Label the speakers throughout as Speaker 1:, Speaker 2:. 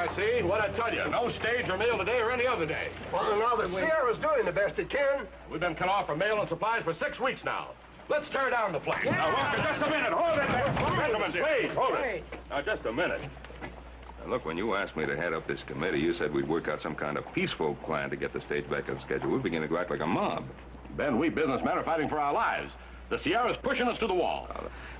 Speaker 1: I see. What'd I tell you? No stage or mail today or any other day.
Speaker 2: Well, now the Sierra's doing the best it can.
Speaker 1: We've been cut off from mail and supplies for 6 weeks now. Let's tear down the place.
Speaker 2: Yeah.
Speaker 1: Now, Walker, just a minute. Hold it there. Gentlemen, please, hold it. Now, just a minute.
Speaker 3: Now, look, when you asked me to head up this committee, you said we'd work out some kind of peaceful plan to get the stage back on schedule. We're beginning to act like a mob.
Speaker 1: Ben, we businessmen are fighting for our lives. The Sierra's pushing us to the wall.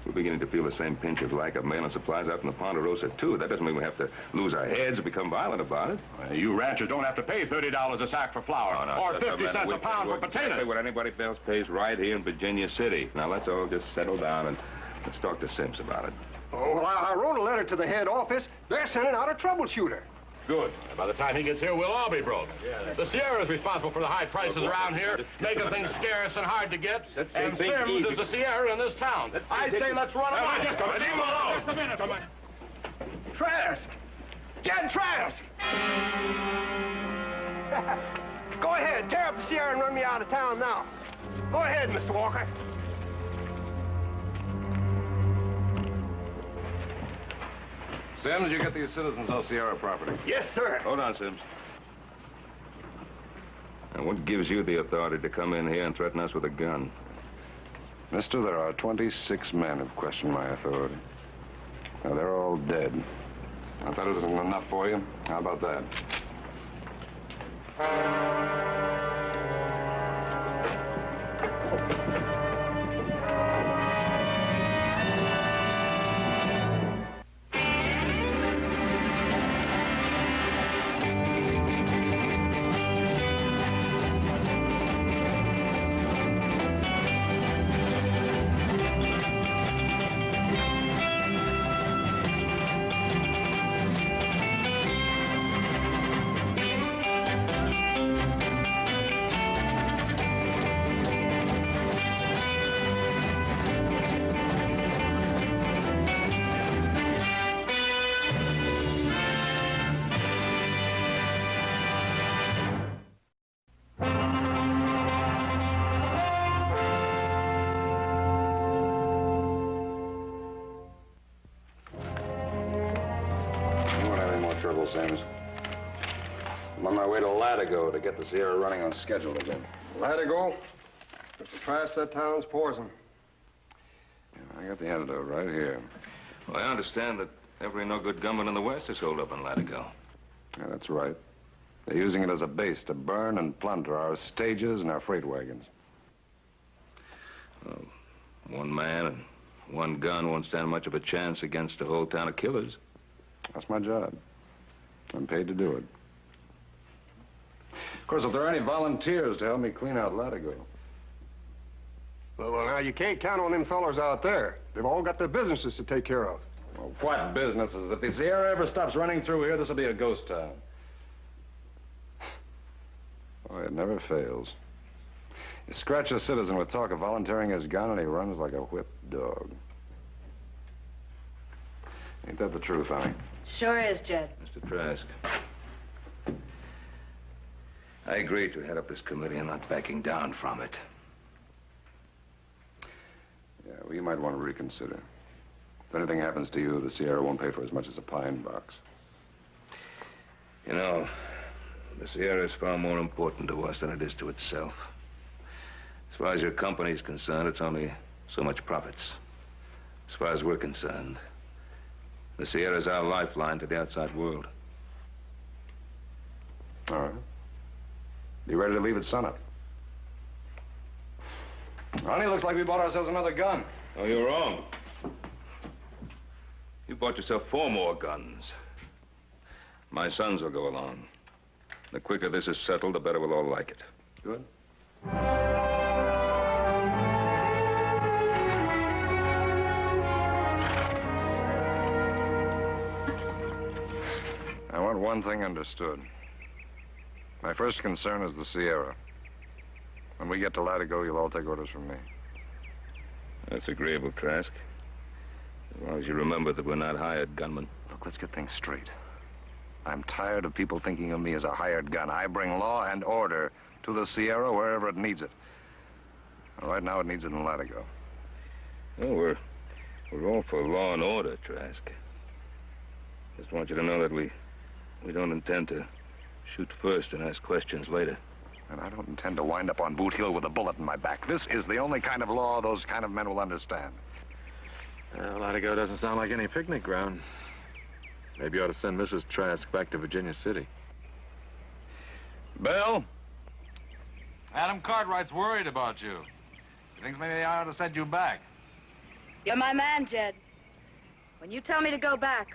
Speaker 3: We're beginning to feel the same pinch of lack of mail and supplies out in the Ponderosa, too. That doesn't mean we have to lose our heads and become violent about it.
Speaker 1: You ranchers don't have to pay $30 a sack for flour or 50 cents a pound for potatoes.
Speaker 3: Exactly what anybody else pays right here in Virginia City. Now, let's all just settle down and let's talk to Sims about it.
Speaker 2: Oh, well, I wrote a letter to the head office. They're sending out a troubleshooter.
Speaker 1: Good. By the time he gets here, we'll all be broke. The Sierra's responsible for the high prices around here, making things scarce and hard to get. And Sims is the Sierra in this town. I say let's run him out. Just a minute.
Speaker 2: Trask! Jed Trask! Go ahead, tear up the Sierra and run me out of town now. Go ahead, Mr. Walker.
Speaker 3: Sims, you get these citizens off Sierra property.
Speaker 2: Yes, sir.
Speaker 3: Hold on, Sims. Now, what gives you the authority to come in here and threaten us with a gun?
Speaker 4: Mister, there are 26 men who've questioned my authority. Now, they're all dead. I thought it wasn't enough for you. How about that? Sims. I'm on my way to Latigo to get the Sierra running on schedule again.
Speaker 2: Latigo? Mr. Trask, that town's poison.
Speaker 4: Yeah, I got the antidote right here.
Speaker 3: Well, I understand that every no-good gunman in the West is holed up in Latigo.
Speaker 4: Yeah, that's right. They're using it as a base to burn and plunder our stages and our freight wagons.
Speaker 3: Well, one man and one gun won't stand much of a chance against a whole town of killers.
Speaker 4: That's my job. I'm paid to do it. Of course, if there are any volunteers to help me clean out Latigo.
Speaker 2: Well, now, you can't count on them fellers out there. They've all got their businesses to take care of.
Speaker 4: Well, what businesses? If the Sierra ever stops running through here, this will be a ghost town. Oh, it never fails. You scratch a citizen with talk of volunteering his gun, and he runs like a whipped dog. Ain't that the truth, honey?
Speaker 5: Sure is, Jed.
Speaker 3: Mr. Trask, I agree to head up this committee and not backing down from it.
Speaker 4: Yeah, well, you might want to reconsider. If anything happens to you, the Sierra won't pay for as much as a pine box.
Speaker 3: You know, the Sierra is far more important to us than it is to itself. As far as your company's concerned, it's only so much profits. As far as we're concerned, the Sierra's our lifeline to the outside world.
Speaker 4: All right. Be ready to leave at sunup. Honey, looks like we bought ourselves another gun.
Speaker 3: Oh, you're wrong. You bought yourself 4 more guns. My sons will go along. The quicker this is settled, the better we'll all like it.
Speaker 4: Good. I want one thing understood. My first concern is the Sierra. When we get to Latigo, you'll all take orders from me.
Speaker 3: That's agreeable, Trask. As long as you remember that we're not hired gunmen.
Speaker 4: Look, let's get things straight. I'm tired of people thinking of me as a hired gun. I bring law and order to the Sierra wherever it needs it. Right now, it needs it in Latigo.
Speaker 3: Well, we're all for law and order, Trask. Just want you to know that we We don't intend to shoot first and ask questions later.
Speaker 4: And I don't intend to wind up on Boot Hill with a bullet in my back. This is the only kind of law those kind of men will understand.
Speaker 5: Well, Latigo doesn't sound like any picnic ground. Maybe you ought to send Mrs. Trask back to Virginia City.
Speaker 4: Bill?
Speaker 6: Adam Cartwright's worried about you. He thinks maybe I ought to send you back.
Speaker 7: You're my man, Jed. When you tell me to go back,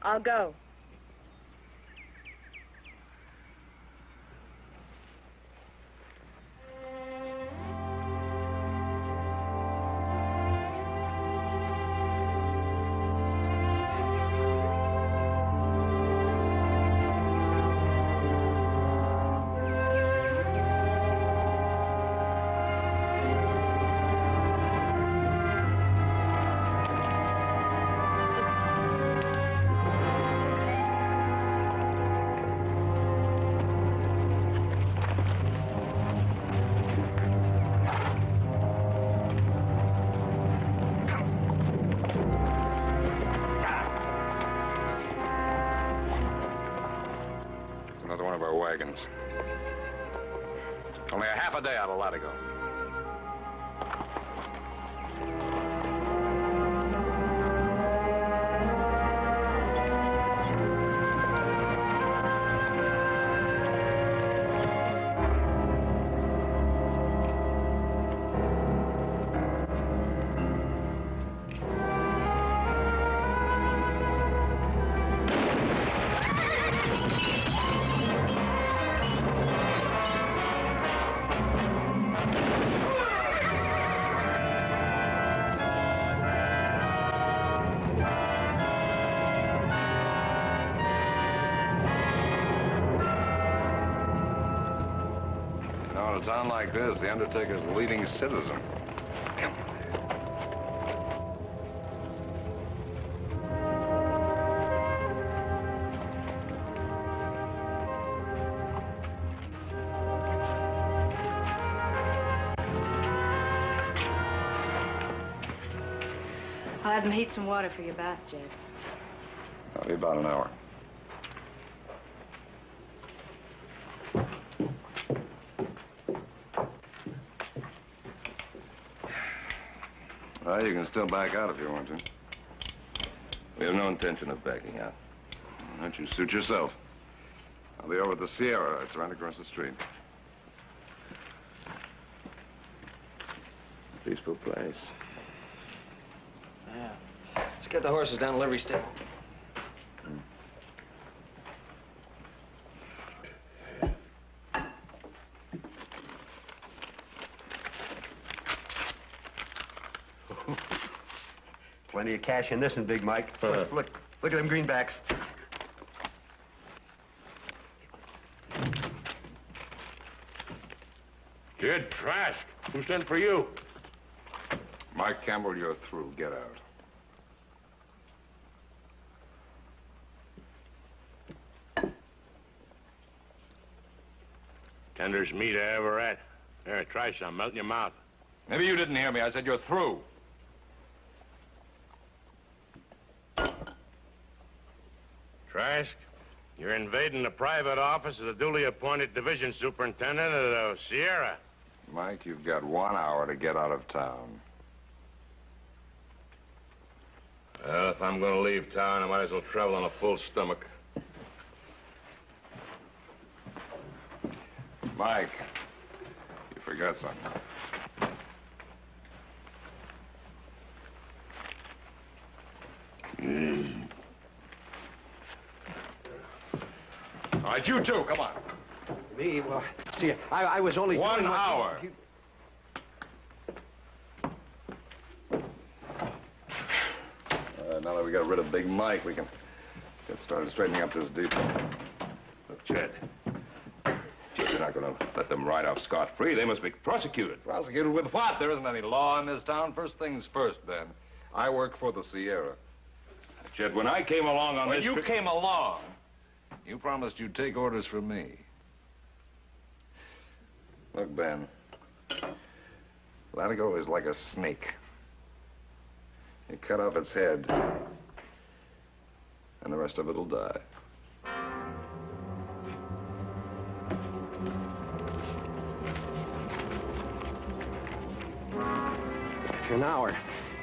Speaker 7: I'll go.
Speaker 4: Another one of our wagons. Only a half a day out of Latigo. In a town like this, the Undertaker's the leading citizen.
Speaker 7: I'll have them heat some water for your bath, Jed.
Speaker 4: That'll be about an hour. Well, you can still back out if you want to.
Speaker 3: We have no intention of backing out.
Speaker 4: Why don't you suit yourself? I'll be over at the Sierra. It's right across the street.
Speaker 3: Peaceful place.
Speaker 8: Yeah. Let's get the horses down to livery stable.
Speaker 2: Plenty of cash in this one, Big Mike. Look at them greenbacks.
Speaker 1: Jed Trask, who sent for you?
Speaker 4: Mike Campbell, you're through. Get out.
Speaker 1: Tenderest meat I ever had. Here, try some. Melt in your mouth.
Speaker 4: Maybe you didn't hear me. I said you're through.
Speaker 1: Trask, you're invading the private office of the duly appointed division superintendent of the Sierra.
Speaker 4: Mike, you've got 1 hour to get out of town.
Speaker 1: Well, if I'm going to leave town, I might as well travel on a full stomach.
Speaker 4: Mike, you forgot something. All right, you two, come on.
Speaker 8: Me? Well, see, I was only...
Speaker 4: 1 hour. Now that we got rid of Big Mike, we can get started straightening up this depot.
Speaker 3: Look, Jed, you're not going to let them ride off scot-free. They must be prosecuted.
Speaker 4: Prosecuted with what? There isn't any law in this town. First things first, Ben. I work for the Sierra.
Speaker 3: Jed, when I came along on
Speaker 4: When
Speaker 3: this...
Speaker 4: you came along, you promised you'd take orders from me. Look, Ben, Latigo is like a snake. You cut off its head, and the rest of it'll die.
Speaker 8: An hour.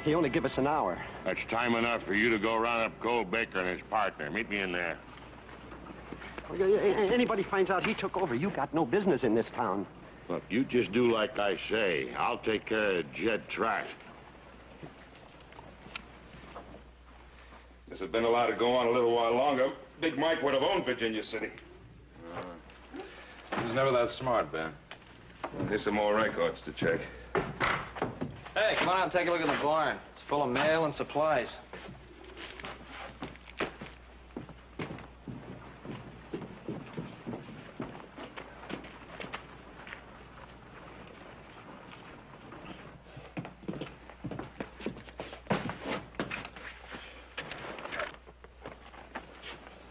Speaker 8: He only give us an hour.
Speaker 1: That's time enough for you to go round up Cole Baker and his partner. Meet me in there.
Speaker 8: Anybody finds out he took over, you got no business in this town.
Speaker 1: Look, you just do like I say. I'll take care of Jed Trask.
Speaker 3: This had been allowed to go on a little while longer, Big Mike would have owned Virginia City.
Speaker 5: He was never that smart, Ben.
Speaker 3: Well, here's some more records to check.
Speaker 8: Hey, come on out and take a look at the barn. It's full of mail and supplies.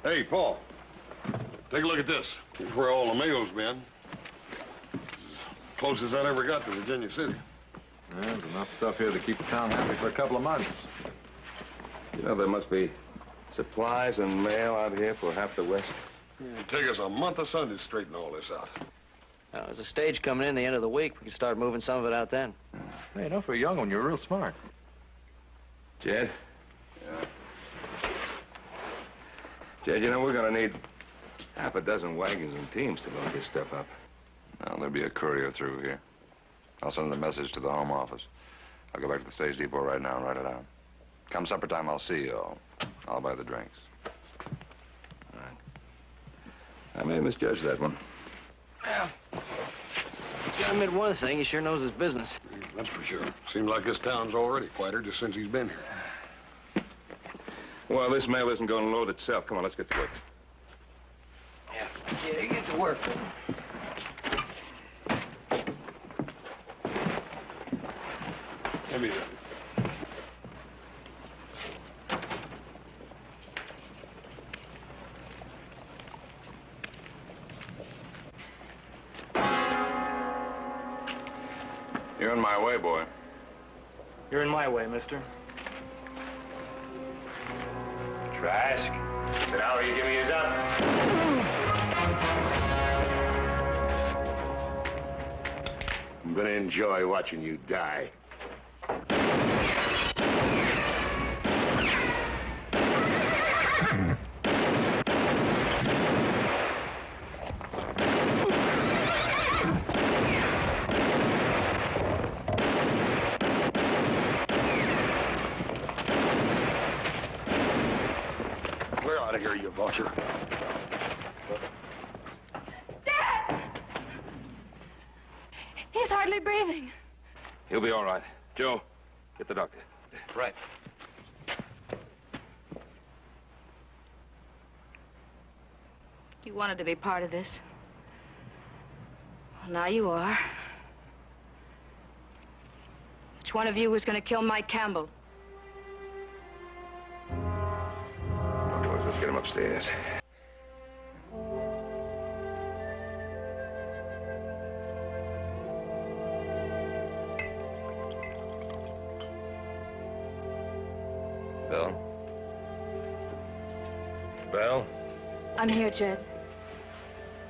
Speaker 2: Hey, Paul. Take a look at this. Here's where all the mail's been. Closest I ever got to Virginia City.
Speaker 5: Yeah, there's enough stuff here to keep the town happy for a couple of months.
Speaker 3: You know, there must be supplies and mail out here for half the West.
Speaker 2: It'd take us a month of Sunday to straighten all this out.
Speaker 8: Now, there's a stage coming in the end of the week. We can start moving some of it out then.
Speaker 5: Hey, you know, for a young one, you're real smart.
Speaker 3: Jed? Jed, you know, we're gonna need half a dozen wagons and teams to load this stuff up.
Speaker 4: Now, there'll be a courier through here. I'll send the message to the home office. I'll go back to the stage depot right now and write it out. Come supper time, I'll see you all. I'll buy the drinks.
Speaker 3: All right. I may have misjudged that one.
Speaker 8: Well, I admit one thing, he sure knows his business.
Speaker 2: That's for sure. Seems like this town's already quieter just since he's been here.
Speaker 3: Well, this mail isn't going to load itself. Come on, let's get to work.
Speaker 8: Yeah, you get to work.
Speaker 2: Let me
Speaker 3: You're in my way, boy.
Speaker 8: You're in my way, mister.
Speaker 3: Trask. So now are you giving us up?
Speaker 1: I'm gonna enjoy watching you die.
Speaker 2: clear out of here, you vulture.
Speaker 7: He's hardly breathing.
Speaker 3: He'll be all right. Joe, get the doctor.
Speaker 8: Right.
Speaker 7: You wanted to be part of this. Well, now you are. Which one of you was going to kill Mike Campbell?
Speaker 3: Boys, let's get him upstairs. Bell? Bell?
Speaker 7: I'm here, Jed.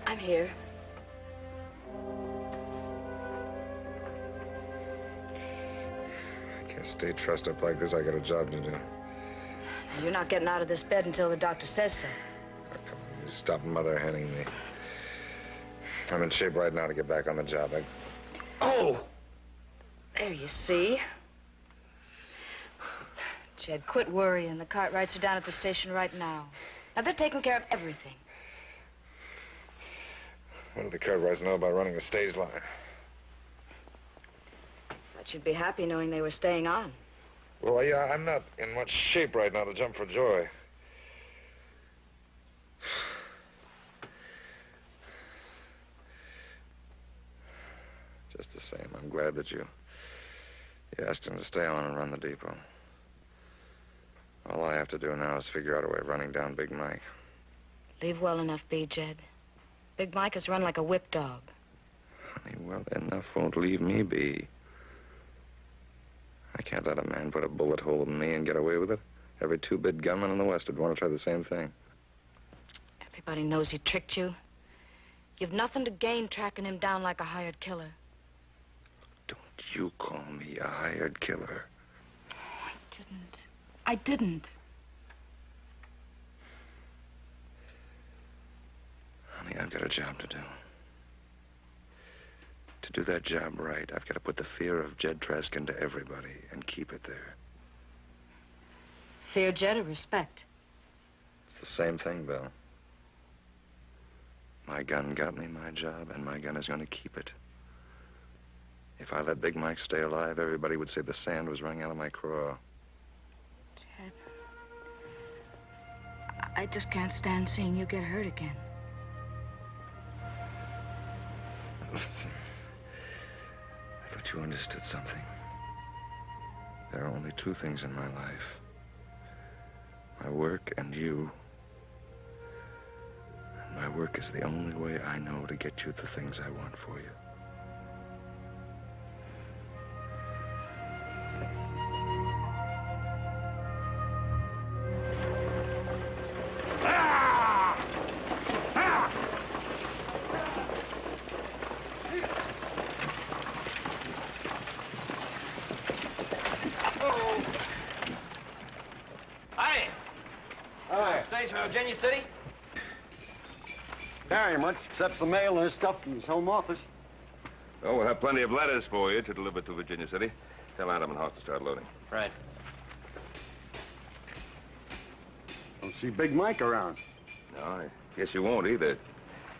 Speaker 7: I'm here.
Speaker 4: I can't stay trussed up like this. I got a job to do.
Speaker 7: You're not getting out of this bed until the doctor says so.
Speaker 4: Oh, come on, you stop mother-henning me. I'm in shape right now to get back on the job.
Speaker 7: Oh! There, you see. Jed, quit worrying. The Cartwrights are down at the station right now. Now, they're taking care of everything.
Speaker 4: What do the Cartwrights know about running a stage line?
Speaker 7: But you'd be happy knowing they were staying on.
Speaker 4: Well, yeah, I'm not in much shape right now to jump for joy. Just the same, I'm glad that you asked him to stay on and run the depot. All I have to do now is figure out a way of running down Big Mike.
Speaker 7: Leave well enough be, Jed. Big Mike has run like a whip dog.
Speaker 4: Honey, well, enough won't leave me be. I can't let a man put a bullet hole in me and get away with it. Every two-bit gunman in the West would want to try the same thing.
Speaker 7: Everybody knows he tricked you. You've nothing to gain tracking him down like a hired killer.
Speaker 4: Don't you call me a hired killer.
Speaker 7: I didn't.
Speaker 4: Honey, I've got a job to do. To do that job right, I've got to put the fear of Jed Trask into everybody and keep it there.
Speaker 7: Fear Jed or respect?
Speaker 4: It's the same thing, Bill. My gun got me my job, and my gun is going to keep it. If I let Big Mike stay alive, everybody would say the sand was running out of my craw.
Speaker 7: Jed, I just can't stand seeing you get hurt again.
Speaker 4: Listen, I thought you understood something. There are only two things in my life. My work and you. And my work is the only way I know to get you the things I want for you.
Speaker 8: Stage from Virginia City?
Speaker 2: Very much, except the mail and stuff from his home office.
Speaker 3: Oh, we'll have plenty of letters for you to deliver to Virginia City. Tell Adam and Hoss to start loading.
Speaker 8: Right.
Speaker 2: Don't see Big Mike around.
Speaker 3: No, I guess you won't either.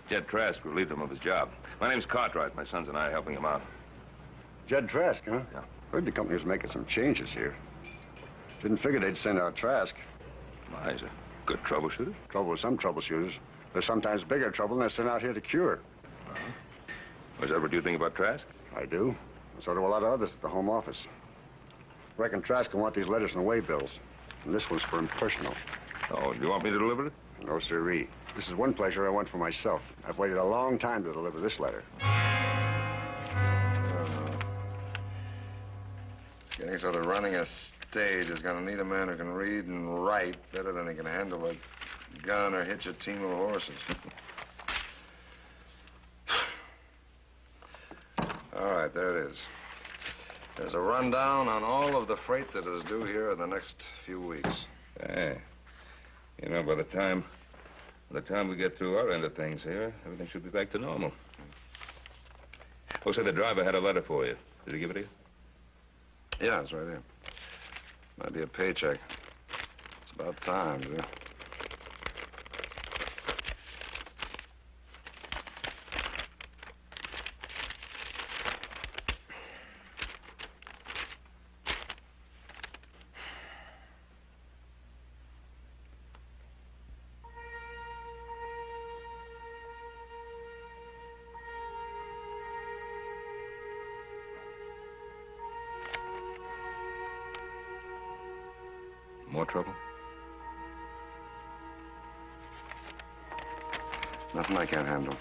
Speaker 3: Jed Trask relieved him of his job. My name's Cartwright. My sons and I are helping him out.
Speaker 2: Jed Trask, huh?
Speaker 3: Yeah.
Speaker 2: Heard the company was making some changes here. Didn't figure they'd send out Trask.
Speaker 3: Well, he's a good troubleshooter.
Speaker 2: Trouble with some troubleshooters. There's sometimes bigger trouble than they're sent out here to cure.
Speaker 3: Is that what you think about Trask?
Speaker 2: I do. And so do a lot of others at the home office. Reckon Trask will want these letters and way-bills. And this one's for him personal.
Speaker 3: Oh, do you want me to deliver it?
Speaker 2: No, sirree. This is one pleasure I want for myself. I've waited a long time to deliver this letter.
Speaker 4: It's getting so that running a stage is going to need a man who can read and write better than he can handle a gun or hitch a team of horses. All right, there it is. There's a rundown on all of the freight that is due here in the next few weeks.
Speaker 3: Hey, you know, by the time we get through our end of things here, everything should be back to normal. Oh, say the driver had a letter for you. Did he give it to you?
Speaker 4: Yeah, it's right here. Might be a paycheck. It's about time, too.
Speaker 3: More trouble?
Speaker 4: Nothing I can't handle.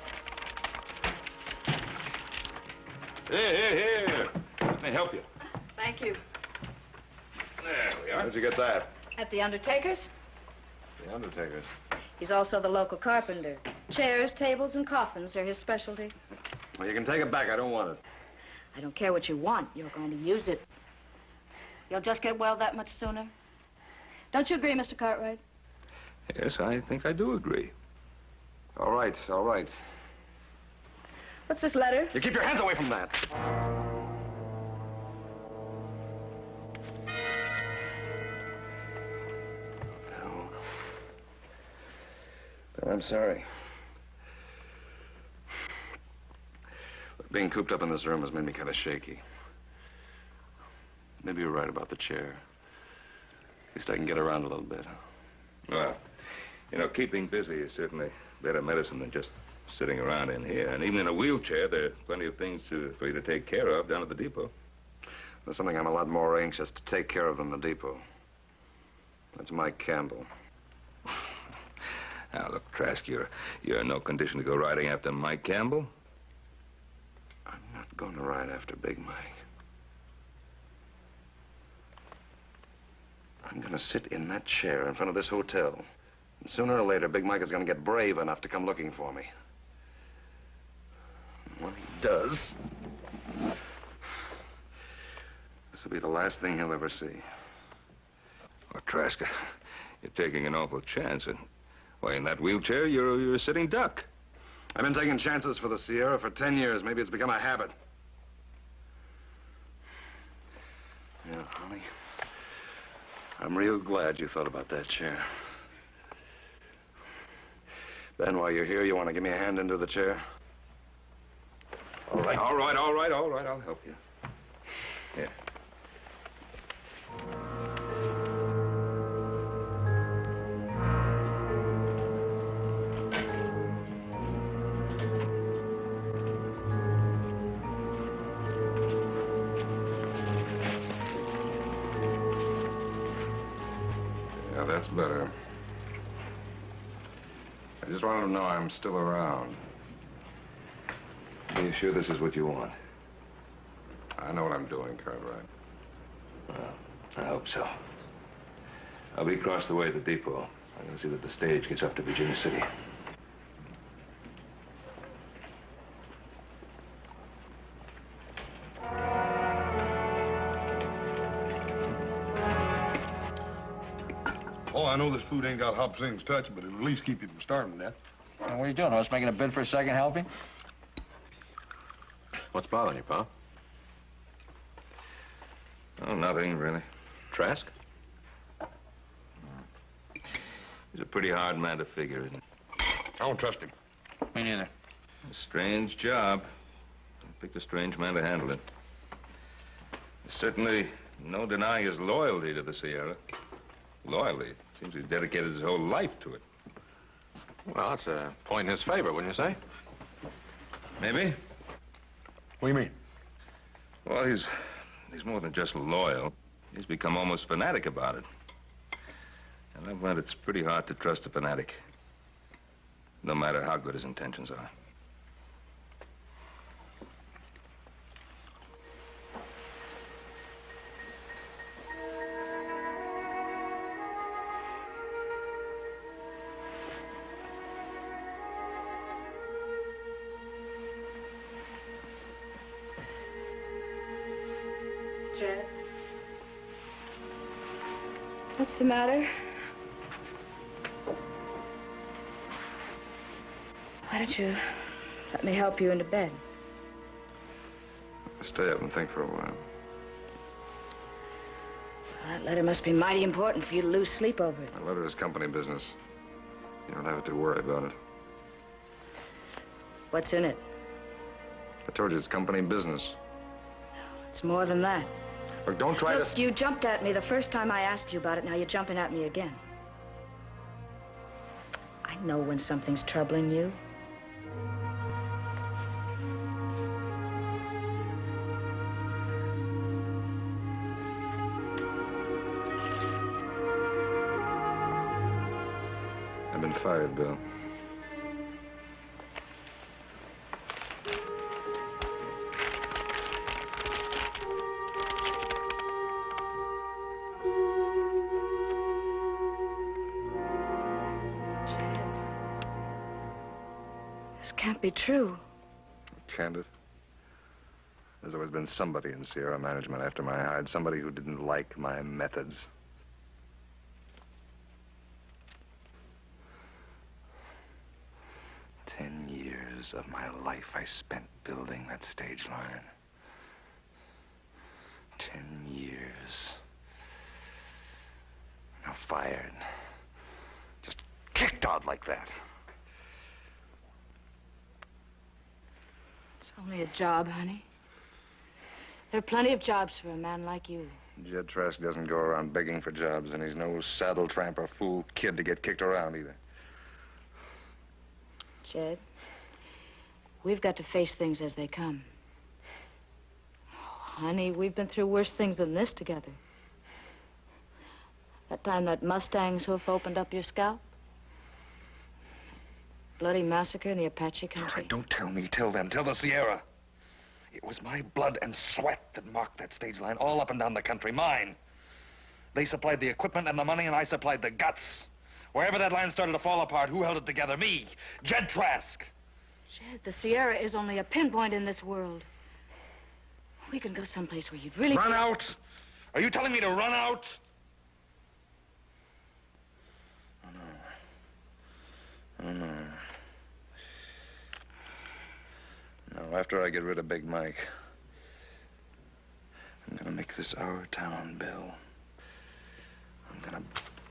Speaker 3: Here. Let me help you.
Speaker 7: Thank you.
Speaker 3: There we are.
Speaker 4: Where'd you get that?
Speaker 7: At the undertaker's?
Speaker 4: The undertaker's.
Speaker 7: He's also the local carpenter. Chairs, tables, and coffins are his specialty.
Speaker 4: Well, you can take it back. I don't want it.
Speaker 7: I don't care what you want. You're going to use it. You'll just get well that much sooner. Don't you agree, Mr. Cartwright?
Speaker 3: Yes, I think I do agree.
Speaker 4: All right, all right.
Speaker 7: What's this letter?
Speaker 4: You keep your hands away from that. Bill, I'm sorry. Look, being cooped up in this room has made me kind of shaky. Maybe you're right about the chair. At least I can get around a little bit.
Speaker 3: Well, you know, keeping busy is certainly better medicine than just sitting around in here. And even in a wheelchair, there are plenty of things for you to take care of down at the depot.
Speaker 4: There's something I'm a lot more anxious to take care of than the depot. That's Mike Campbell.
Speaker 3: Now, look, Trask, you're in no condition to go riding after Mike Campbell.
Speaker 4: I'm not going to ride after Big Mike. I'm going to sit in that chair in front of this hotel. And sooner or later, Big Mike is going to get brave enough to come looking for me. And when he does, This will be the last thing he'll ever see.
Speaker 3: Well, Trask, you're taking an awful chance. And, why, in that wheelchair, you're a sitting duck.
Speaker 4: I've been taking chances for the Sierra for 10 years. Maybe it's become a habit. Yeah, honey. I'm real glad you thought about that chair. Ben, while you're here, you want to give me a hand into the chair?
Speaker 3: All right. All right. I'll help you. Here.
Speaker 4: Yeah, that's better. I just wanted to know I'm still around.
Speaker 3: Are you sure this is what you want?
Speaker 4: I know what I'm doing, Cartwright.
Speaker 3: Well, I hope so. I'll be across the way at the depot. I'm going to see that the stage gets up to Virginia City.
Speaker 2: Oh, I know this food ain't got Hop Sing's touch, but it'll at least keep you from starving to death.
Speaker 8: What are you doing? I was making a bid for a second helping?
Speaker 5: What's bothering you, Pa?
Speaker 3: Oh, nothing, really.
Speaker 5: Trask?
Speaker 3: He's a pretty hard man to figure, isn't he?
Speaker 2: I don't trust him.
Speaker 8: Me neither.
Speaker 3: A strange job. I picked a strange man to handle it. There's certainly no denying his loyalty to the Sierra. Loyalty. Seems he's dedicated his whole life to it.
Speaker 5: Well, that's a point in his favor, wouldn't you say?
Speaker 3: Maybe.
Speaker 2: What do you mean?
Speaker 3: Well, he's more than just loyal. He's become almost fanatic about it. And I've learned it's pretty hard to trust a fanatic, no matter how good his intentions are.
Speaker 7: Jed? What's the matter? Why don't you let me help you into bed?
Speaker 4: Stay up and think for a while.
Speaker 7: That letter must be mighty important for you to lose sleep over it.
Speaker 4: The letter is company business. You don't have to worry about it.
Speaker 7: What's in it?
Speaker 4: I told you it's company business.
Speaker 7: It's more than that.
Speaker 4: Look, don't try
Speaker 7: Look,
Speaker 4: to...
Speaker 7: you jumped at me the first time I asked you about it. Now you're jumping at me again. I know when something's troubling you.
Speaker 4: I've been fired, Bill.
Speaker 7: This can't be true.
Speaker 4: Can't it? There's always been somebody in Sierra management after my hide, somebody who didn't like my methods. Years of my life I spent building that stage line. 10 years. Now fired. Just kicked out like that.
Speaker 7: It's only a job, honey. There are plenty of jobs for a man like you.
Speaker 4: Jed Trask doesn't go around begging for jobs, and he's no saddle tramp or fool kid to get kicked around either.
Speaker 7: Jed, we've got to face things as they come. Oh, honey, we've been through worse things than this together. That time that Mustang's hoof opened up your scalp. Bloody massacre in the Apache country.
Speaker 4: All right, don't tell me, tell them, tell the Sierra. It was my blood and sweat that marked that stage line all up and down the country, mine. They supplied the equipment and the money, and I supplied the guts. Wherever that line started to fall apart, who held it together? Me, Jed Trask.
Speaker 7: Jed, the Sierra is only a pinpoint in this world. We can go someplace where you'd really...
Speaker 4: Run out Are you telling me to run out? Oh, no. No, after I get rid of Big Mike, I'm gonna make this our town, Bill. I'm gonna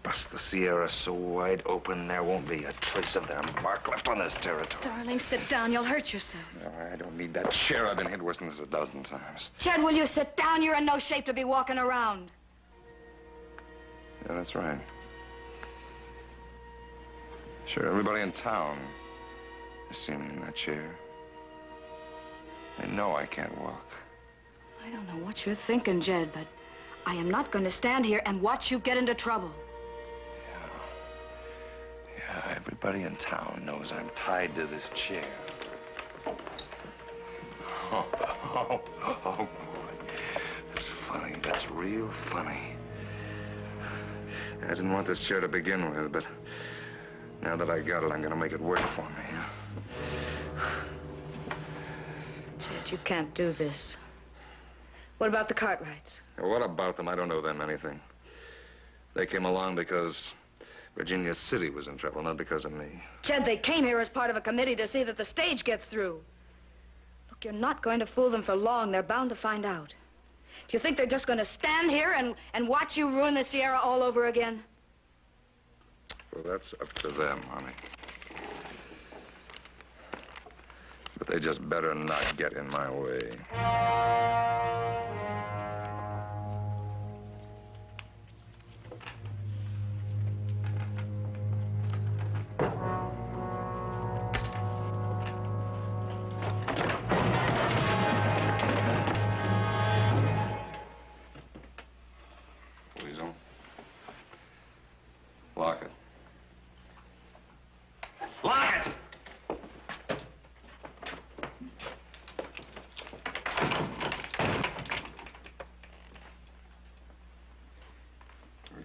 Speaker 4: bust the Sierra so wide open there won't be a trace of their mark left on this territory.
Speaker 7: Darling, sit down. You'll hurt yourself.
Speaker 4: No, I don't need that chair. I've been hit worse than this a dozen times.
Speaker 7: Jed, will you sit down? You're in no shape to be walking around.
Speaker 4: Yeah, that's right. Sure, everybody in town has seen me in that chair. They know I can't walk.
Speaker 7: I don't know what you're thinking, Jed, but I am not going to stand here and watch you get into trouble.
Speaker 4: Yeah, everybody in town knows I'm tied to this chair. Oh, boy. That's funny. That's real funny. I didn't want this chair to begin with, but now that I got it, I'm going to make it work for me.
Speaker 7: Jed, you can't do this. What about the Cartwrights?
Speaker 4: What about them? I don't know them anything. They came along because Virginia City was in trouble, not because of me.
Speaker 7: Jed, they came here as part of a committee to see that the stage gets through. Look, you're not going to fool them for long. They're bound to find out. Do you think they're just going to stand here and watch you ruin the Sierra all over again?
Speaker 4: Well, that's up to them, honey. But they just better not get in my way. Weasel. Lock it. Lock it!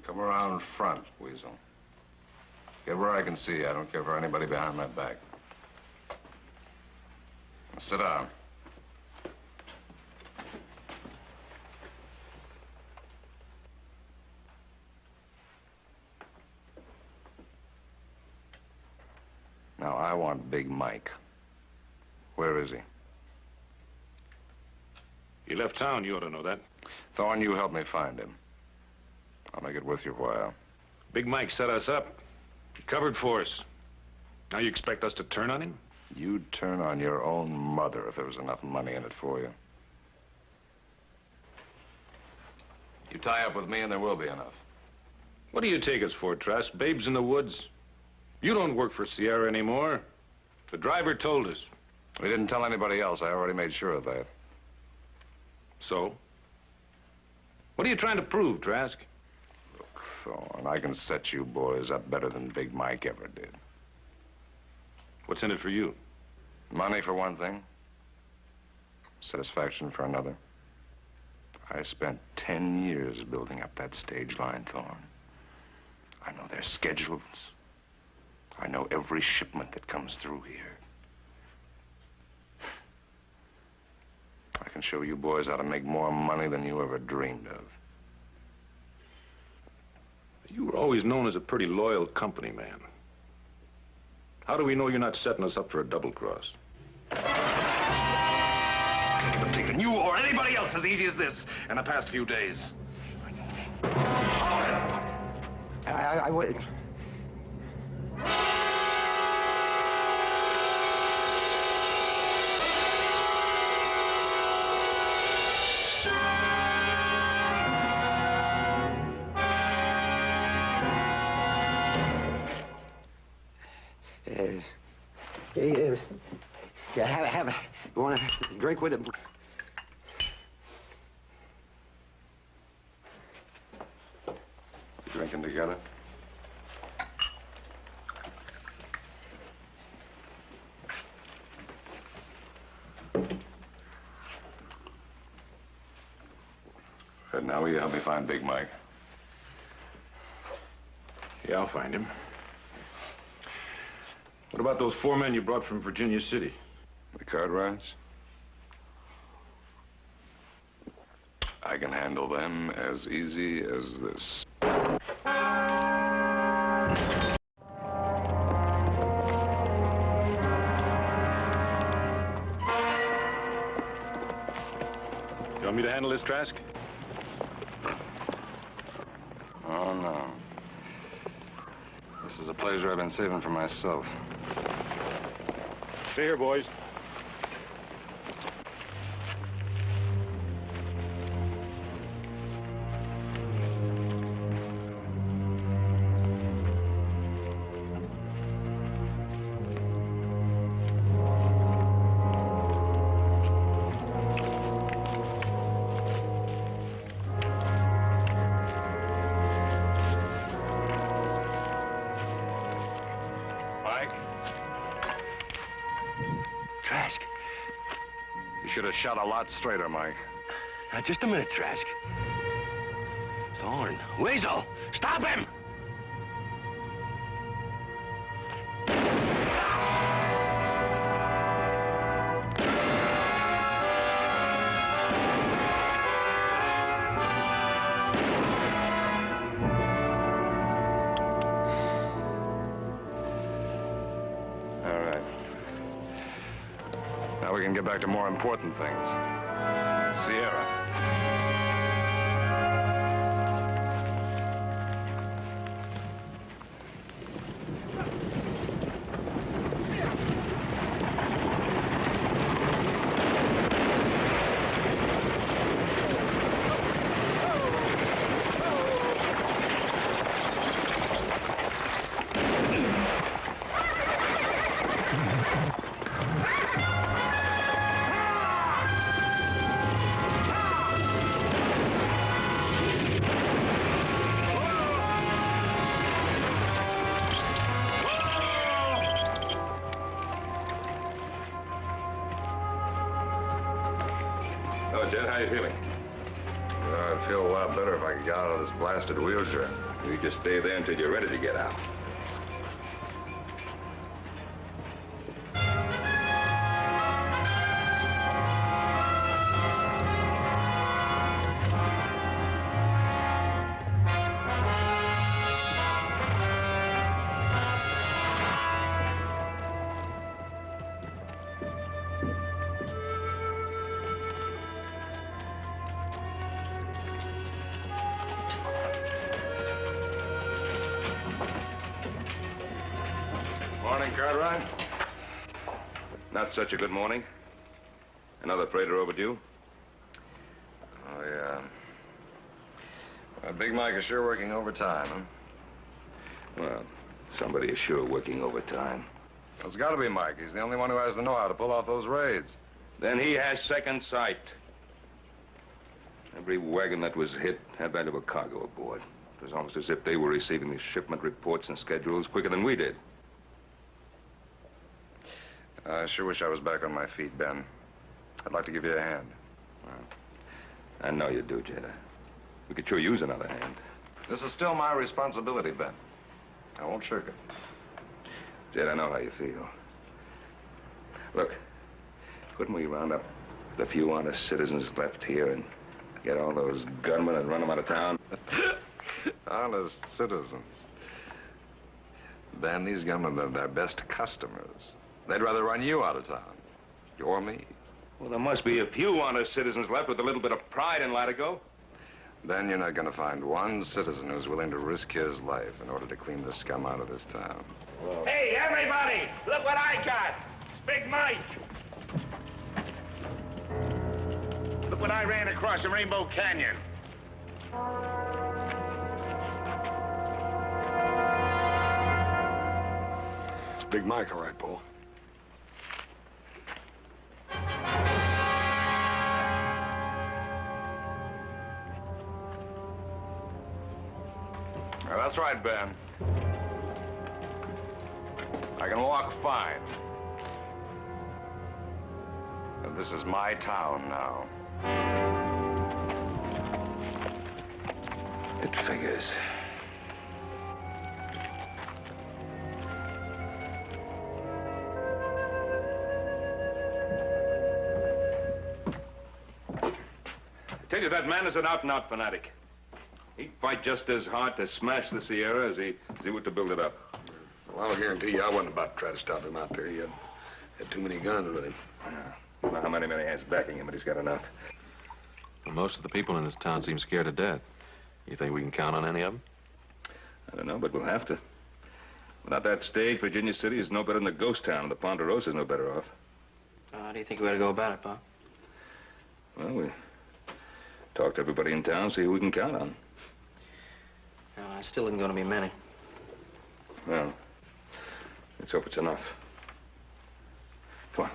Speaker 4: Come around front, Weasel. Get where I can see you. I don't care for anybody behind my back. Now, sit down. Now, I want Big Mike. Where is he?
Speaker 3: He left town. You ought to know that.
Speaker 4: Thorne, you help me find him. I'll make it worth your while.
Speaker 3: Big Mike set us up. He covered for us. Now you expect us to turn on him?
Speaker 4: You'd turn on your own mother if there was enough money in it for you. You tie up with me and there will be enough.
Speaker 3: What do you take us for, Trask? Babes in the woods? You don't work for Sierra anymore. The driver told us.
Speaker 4: We didn't tell anybody else. I already made sure of that.
Speaker 3: So? What are you trying to prove, Trask?
Speaker 4: Look, Thorne, I can set you boys up better than Big Mike ever did.
Speaker 3: What's in it for you?
Speaker 4: Money for one thing. Satisfaction for another. I spent 10 years building up that stage line, Thorne. I know their schedules. I know every shipment that comes through here. I can show you boys how to make more money than you ever dreamed of.
Speaker 3: You were always known as a pretty loyal company man. How do we know you're not setting us up for a double cross?
Speaker 4: I could have taken you or anybody else as easy as this in the past few days.
Speaker 2: I would. Have a. You want to drink with it?
Speaker 4: Drinking together? And now will you help me find Big Mike?
Speaker 3: Yeah, I'll find him. What about those 4 men you brought from Virginia City?
Speaker 4: The Cartwrights?
Speaker 5: I can handle them as easy as this. You want me to handle this, Trask?
Speaker 3: Oh, no. This is a pleasure I've been saving for myself.
Speaker 5: Stay here, boys.
Speaker 2: Trask.
Speaker 5: You should have shot a lot straighter, Mike.
Speaker 2: Now, just a minute, Trask. Thorne. Weasel! Stop him!
Speaker 5: Now we can get back to more important things. Sierra.
Speaker 3: Oh, Jed, how you feeling?
Speaker 5: I'd feel a lot better if I could get out of this blasted wheelchair.
Speaker 3: You just stay there until you're ready to get out.
Speaker 5: Morning, Cartwright.
Speaker 3: Not such a good morning. Another freighter overdue.
Speaker 5: Oh, yeah. Big Mike is sure working overtime, huh?
Speaker 3: Well, somebody is sure working overtime.
Speaker 5: Well, it's got to be Mike. He's the only one who has the know-how to pull off those raids.
Speaker 3: Then he has second sight. Every wagon that was hit had valuable cargo aboard. It was almost as if they were receiving the shipment reports and schedules quicker than we did.
Speaker 5: I sure wish I was back on my feet, Ben. I'd like to give you a hand.
Speaker 3: Well, I know you do, Jed. We could sure use another hand.
Speaker 5: This is still my responsibility, Ben. I won't shirk it.
Speaker 3: Jed, I know how you feel. Look, couldn't we round up the few honest citizens left here and get all those gunmen and run them out of town?
Speaker 5: Honest citizens. Ben, these gunmen are their best customers. They'd rather run you out of town. Or me.
Speaker 3: Well, there must be a few honest citizens left with a little bit of pride in Latigo.
Speaker 5: Then you're not going to find one citizen who's willing to risk his life in order to clean the scum out of this town.
Speaker 3: Well,
Speaker 1: Hey, everybody, look what I got. It's Big Mike. Look what I ran across in Rainbow Canyon.
Speaker 2: It's Big Mike, all right, Paul.
Speaker 5: That's right, Ben. I can walk fine. And this is my town now.
Speaker 3: it figures. tell you, that man is an out-and-out fanatic. He'd fight just as hard to smash the Sierra as he would to build it up.
Speaker 2: Well, I'll guarantee you I wasn't about to try to stop him out there. He had too many guns with him.
Speaker 3: I don't know how many men he has backing him, but he's got enough.
Speaker 5: Well, most of the people in this town seem scared to death. You think we can count on any of them?
Speaker 3: I don't know, but we'll have to. Without that stage, Virginia City is no better than a ghost town, and the Ponderosa's no better off.
Speaker 8: How do you think we ought to go about it, Pa?
Speaker 3: Well, we talk to everybody in town, see who we can count on.
Speaker 8: I still isn't going to be many.
Speaker 3: Well, let's hope it's enough. Come on.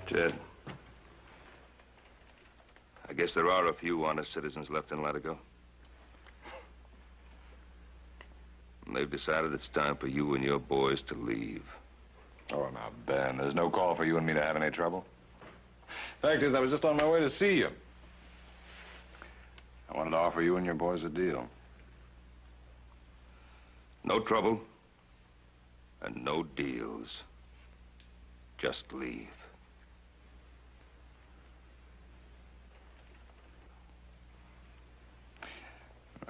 Speaker 3: Jed, I guess there are a few honest citizens left in Latigo. And they've decided it's time for you and your boys to leave.
Speaker 6: Oh, now, Ben, there's no call for you and me to have any trouble. Fact is, I was just on my way to see you. I wanted to offer you and your boys a deal.
Speaker 3: No trouble and no deals. Just leave.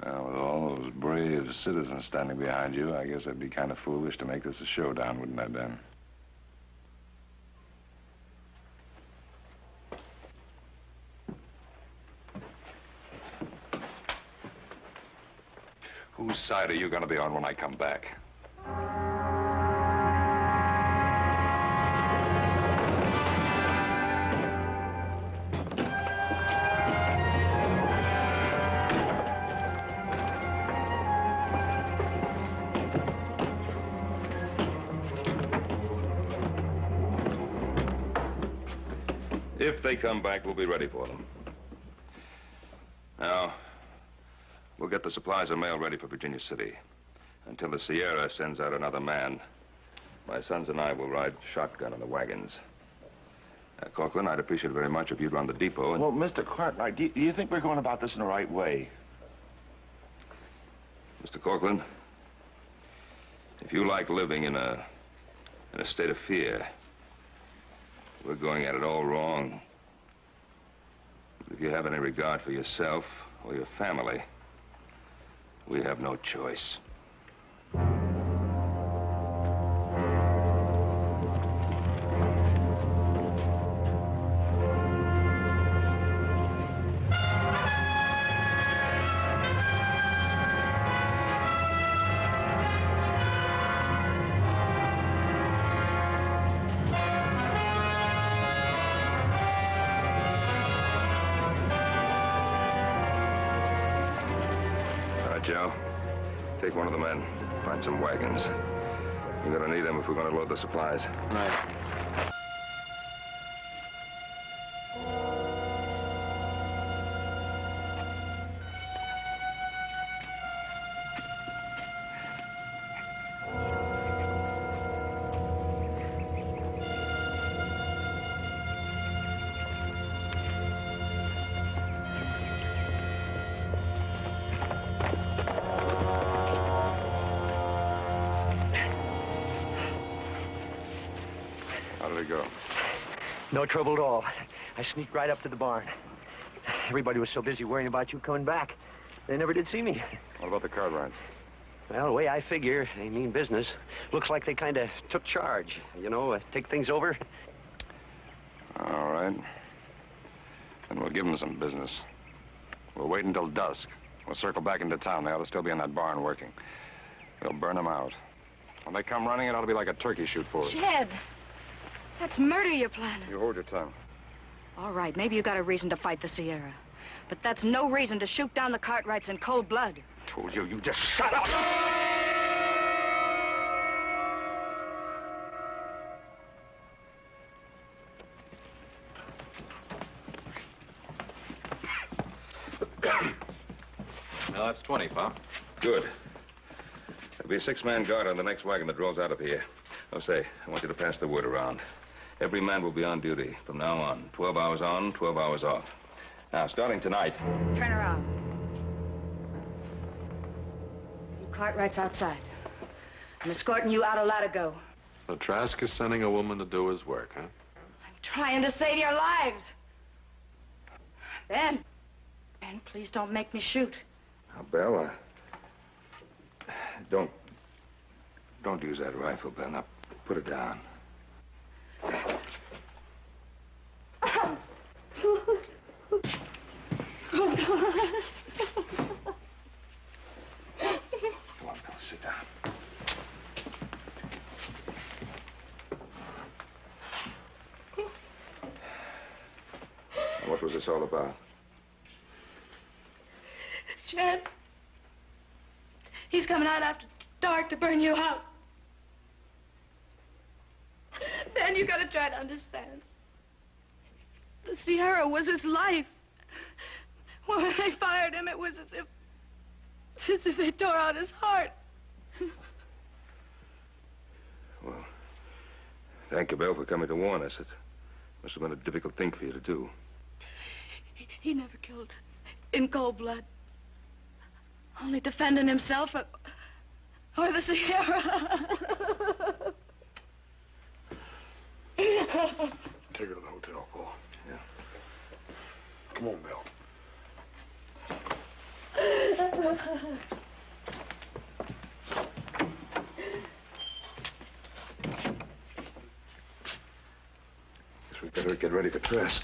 Speaker 6: Well, with all those brave citizens standing behind you, I guess it'd be kind of foolish to make this a showdown, wouldn't I, Ben? Whose side are you going to be on when I come back?
Speaker 3: If they come back, we'll be ready for them. Now, we'll get the supplies and mail ready for Virginia City. Until the Sierra sends out another man, my sons and I will ride shotgun in the wagons. Corcoran, I'd appreciate it very much if you'd run the depot and...
Speaker 9: Well, Mr. Cartwright, do you think we're going about this in the right way?
Speaker 3: Mr. Corcoran, if you like living in a state of fear, we're going at it all wrong. If you have any regard for yourself or your family, we have no choice. Joe, take one of the men. Find some wagons. We're going to need them if we're going to load the supplies.
Speaker 8: Right.
Speaker 3: How did it go?
Speaker 10: No trouble at all. I sneaked right up to the barn. Everybody was so busy worrying about you coming back, they never did see me.
Speaker 6: What about the Cartwrights?
Speaker 10: Well, the way I figure, they mean business. Looks like they kind of took charge, you know, take things over.
Speaker 6: All right. Then we'll give them some business. We'll wait until dusk. We'll circle back into town. They ought to still be in that barn working. We'll burn them out. When they come running, it ought to be like a turkey shoot for us.
Speaker 7: Jed, that's murder you're planning.
Speaker 6: You hold your tongue.
Speaker 7: All right, maybe you got a reason to fight the Sierra. But that's no reason to shoot down the Cartwrights in cold blood.
Speaker 6: Told you, you just shut up!
Speaker 5: Now, that's 20, Pop.
Speaker 3: Good. There'll be a six-man guard on the next wagon that rolls out of here. Oh, say, I want you to pass the word around. Every man will be on duty from now on. 12 hours on, 12 hours off. Now, starting tonight...
Speaker 7: Turn around. Cartwright's outside. I'm escorting you out a Latigo.
Speaker 5: So Trask is sending a woman to do his work, huh?
Speaker 7: I'm trying to save your lives. Ben, please don't make me shoot.
Speaker 3: Now, Belle, Don't use that rifle, Belle. Now, put it down. Come on, Belle, sit down. What was this all about?
Speaker 7: Chad, he's coming out after dark to burn you out. Ben, you gotta try to understand. The Sierra was his life. When they fired him, it was as if they tore out his heart.
Speaker 3: Well, thank you, Belle, for coming to warn us. It must have been a difficult thing for you to do.
Speaker 7: He never killed in cold blood. Only defending himself or the Sierra.
Speaker 2: Take her to the hotel, Paul.
Speaker 3: Yeah.
Speaker 2: Come on, Bill.
Speaker 3: Guess we better get ready for Trask.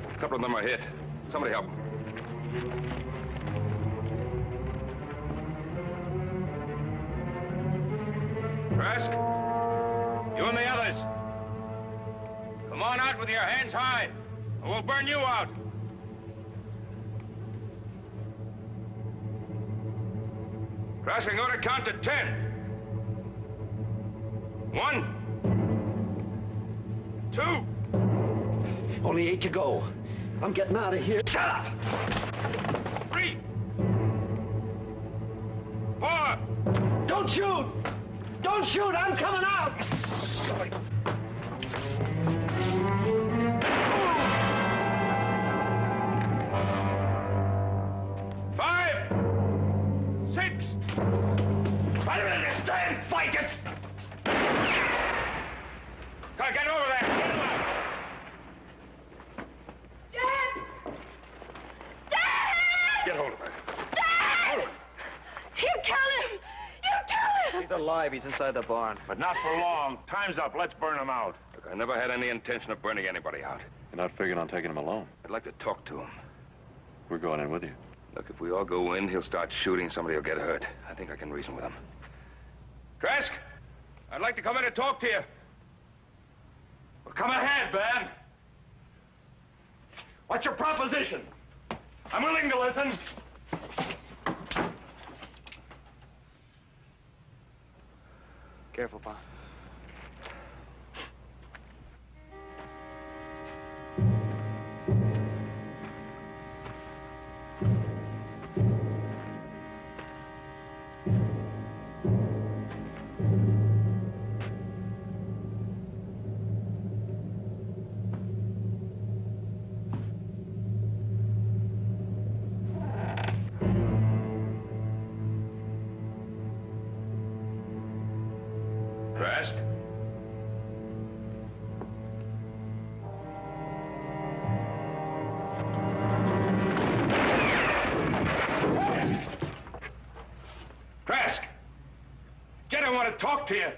Speaker 3: A couple of them are hit. Somebody help them. Trask, you and the others. Come on out with your hands high, or we'll burn you out. Trask, I'm going to count to 10. 1, 2.
Speaker 10: Only 8 to go. I'm getting out of here.
Speaker 3: Shut up! 3, 4.
Speaker 10: Don't shoot! Don't shoot! I'm coming out!
Speaker 3: 5, 6. Wait a minute! Stand! Fight it! Come on, get over there! Get him out! Get hold of her.
Speaker 7: Dad! You kill him! You kill him!
Speaker 8: He's alive. He's inside the barn.
Speaker 9: But not for long. Time's up. Let's burn him out.
Speaker 3: Look, I never had any intention of burning anybody out.
Speaker 5: You're not figuring on taking him alone.
Speaker 3: I'd like to talk to him.
Speaker 5: We're going in with you.
Speaker 3: Look, if we all go in, he'll start shooting. Somebody will get hurt. I think I can reason with him. Trask, I'd like to come in and talk to you.
Speaker 1: Well, come ahead, Ben. What's your proposition? I'm willing to listen.
Speaker 8: Careful, Pa.
Speaker 3: Trask?
Speaker 9: Trask! Jed, I want to talk to you.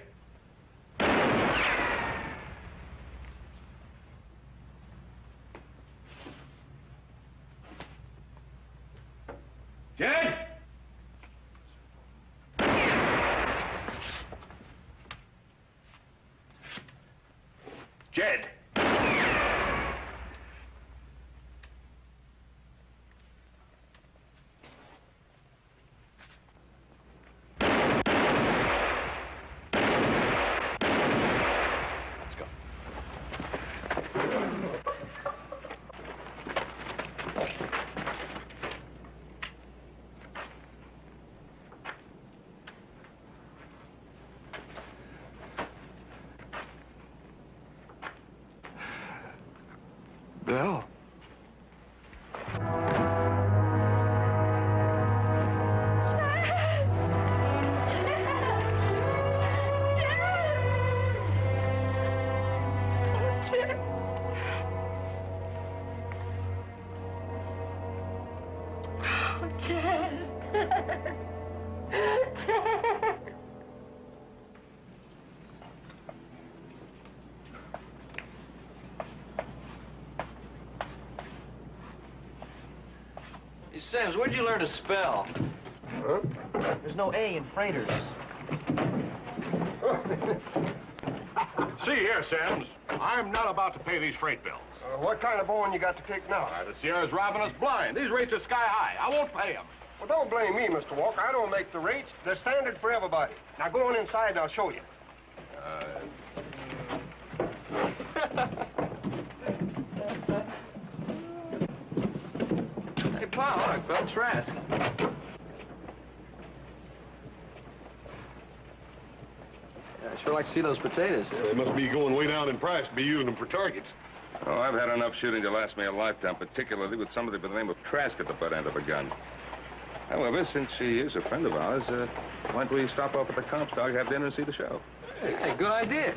Speaker 9: Jed! Jed! Bill?
Speaker 8: Hey, Sims, where'd you learn to spell?
Speaker 10: Huh? There's no A in freighters.
Speaker 1: See here, Sims. I'm not about to pay these freight bills.
Speaker 2: What kind of bone you got to pick now?
Speaker 1: The Sierra's robbing us blind. These rates are sky high. I won't pay them.
Speaker 2: Well, don't blame me, Mr. Walker. I don't make the rates. They're standard for everybody. Now go on inside and I'll show you.
Speaker 8: Hey, pal, look, Bill Trask. I sure like to see those potatoes.
Speaker 9: They must be going way down in price to be using them for targets.
Speaker 3: Oh, I've had enough shooting to last me a lifetime, particularly with somebody by the name of Trask at the butt end of a gun. However, since she is a friend of ours, why don't we stop off at the Comstock, have dinner, and see the show?
Speaker 8: Hey, good idea.